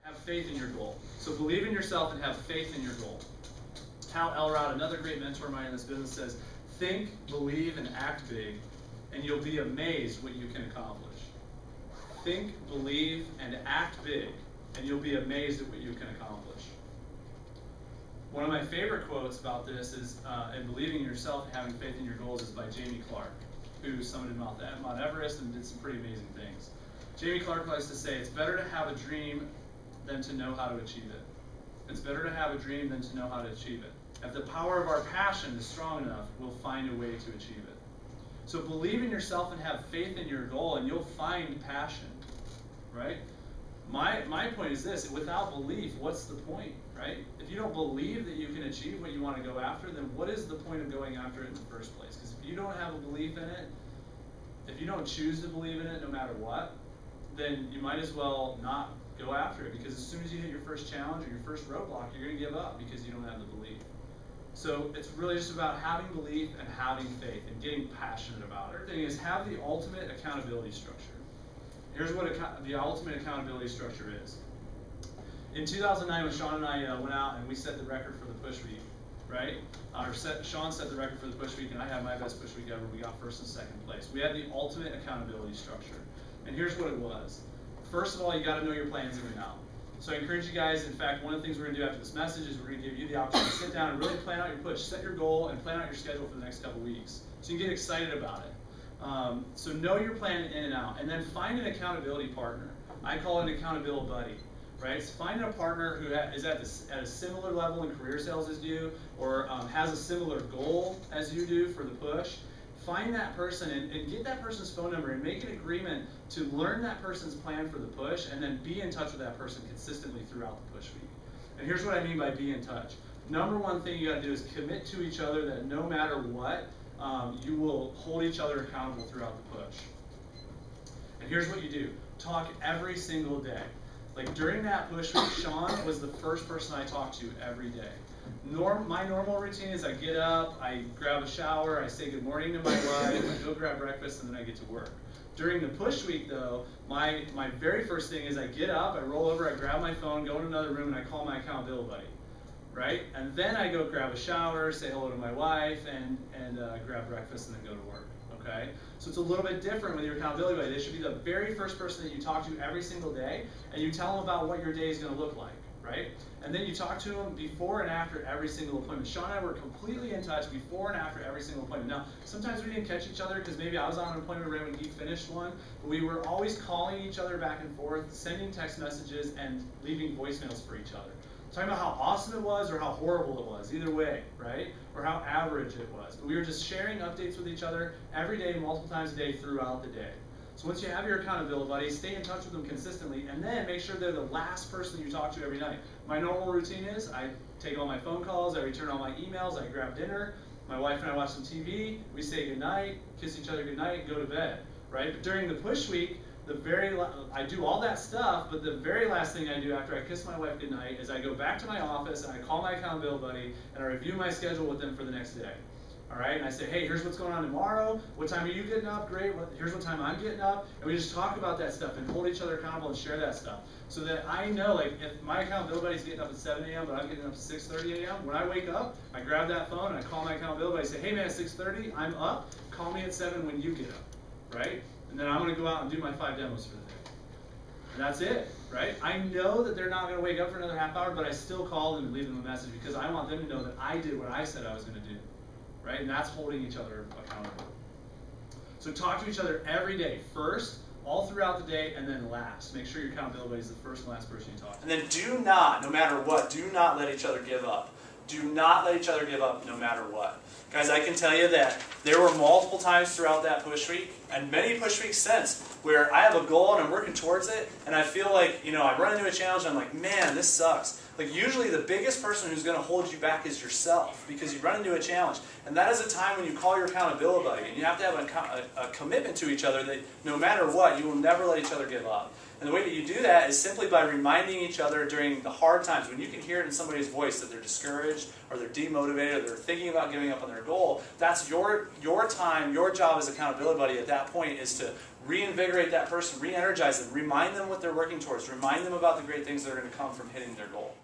Have faith in your goal. So believe in yourself and have faith in your goal. Hal Elrod, another great mentor of mine in this business, says, think, believe, and act big, and you'll be amazed what you can accomplish. Think, believe, and act big, and you'll be amazed at what you can accomplish. One of my favorite quotes about this is, and believing in yourself and having faith in your goals, is by Jamie Clark, who summited Mount Everest and did some pretty amazing things. Jamie Clark likes to say, it's better to have a dream than to know how to achieve it. It's better to have a dream than to know how to achieve it. If the power of our passion is strong enough, we'll find a way to achieve it. So believe in yourself and have faith in your goal, and you'll find passion, right? My point is this: without belief, what's the point, right? If you don't believe that you can achieve what you want to go after, then what is the point of going after it in the first place? Because if you don't have a belief in it, if you don't choose to believe in it no matter what, then you might as well not go after it, because as soon as you hit your first challenge or your first roadblock, you're going to give up because you don't have the belief. So it's really just about having belief and having faith and getting passionate about it. The thing is, have the ultimate accountability structure. Here's what the ultimate accountability structure is. In 2009, when Sean and I went out and we set the record for the push week, right? Sean set the record for the push week, and I had my best push week ever. We got first and second place. We had the ultimate accountability structure. And here's what it was. First of all, you got to know your plans in and out. So I encourage you guys, in fact, one of the things we're going to do after this message is we're going to give you the opportunity to sit down and really plan out your push. Set your goal and plan out your schedule for the next couple weeks so you can get excited about it. So know your plan in and out. And then find an accountability partner. I call it an accountability buddy. Right? So find a partner who is at a similar level in career sales as you, or has a similar goal as you do for the push. Find that person and get that person's phone number and make an agreement to learn that person's plan for the push, and then be in touch with that person consistently throughout the push week. And here's what I mean by be in touch. Number one thing you got to do is commit to each other that no matter what, you will hold each other accountable throughout the push. And here's what you do. Talk every single day. Like during that push week, Sean was the first person I talked to every day. My normal routine is I get up, I grab a shower, I say good morning to my wife, I go grab breakfast, and then I get to work. During the push week though, my very first thing is I get up, I roll over, I grab my phone, go in another room, and I call my accountability buddy, right? And then I go grab a shower, say hello to my wife, and grab breakfast, and then go to work. Okay? So it's a little bit different with your accountability buddy. They should be the very first person that you talk to every single day, and you tell them about what your day is going to look like, right? And then you talk to them before and after every single appointment. Sean and I were completely in touch before and after every single appointment. Now, sometimes we didn't catch each other because maybe I was on an appointment right when he finished one, but we were always calling each other back and forth, sending text messages, and leaving voicemails for each other. Talking about how awesome it was or how horrible it was, either way, right? Or how average it was. But we were just sharing updates with each other every day, multiple times a day, throughout the day. So once you have your accountability buddies, stay in touch with them consistently, and then make sure they're the last person you talk to every night. My normal routine is I take all my phone calls, I return all my emails, I grab dinner, my wife and I watch some TV, we say goodnight, kiss each other goodnight, and go to bed, right? But during the push week, I do all that stuff, but the very last thing I do after I kiss my wife goodnight is I go back to my office and I call my accountability buddy and I review my schedule with them for the next day. All right, and I say, hey, here's what's going on tomorrow. What time are you getting up? Great. Here's what time I'm getting up. And we just talk about that stuff and hold each other accountable and share that stuff. So that I know, like, if my accountability buddy's getting up at 7 a.m., but I'm getting up at 6:30 a.m., when I wake up, I grab that phone and I call my accountability buddy and say, hey, man, at 6:30, I'm up. Call me at 7 when you get up, right? And then I'm going to go out and do my 5 demos for the day. And that's it, right? I know that they're not going to wake up for another half hour, but I still call them and leave them a message because I want them to know that I did what I said I was going to do. Right? And that's holding each other accountable. So talk to each other every day, first, all throughout the day, and then last. Make sure your accountability buddy is the first and last person you talk to. And then do not, no matter what, do not let each other give up. Do not let each other give up no matter what. Guys, I can tell you that there were multiple times throughout that push week, and many push weeks since, where I have a goal and I'm working towards it, and I feel like, I run into a challenge and I'm like, man, this sucks. Like usually the biggest person who's going to hold you back is yourself, because you run into a challenge. And that is a time when you call your accountability buddy, and you have to have a commitment to each other that no matter what, you will never let each other give up. And the way that you do that is simply by reminding each other during the hard times, when you can hear it in somebody's voice that they're discouraged, or they're demotivated, or they're thinking about giving up on their goal. That's your time, your job as accountability buddy at that point is to reinvigorate that person, re-energize them, remind them what they're working towards, remind them about the great things that are going to come from hitting their goal.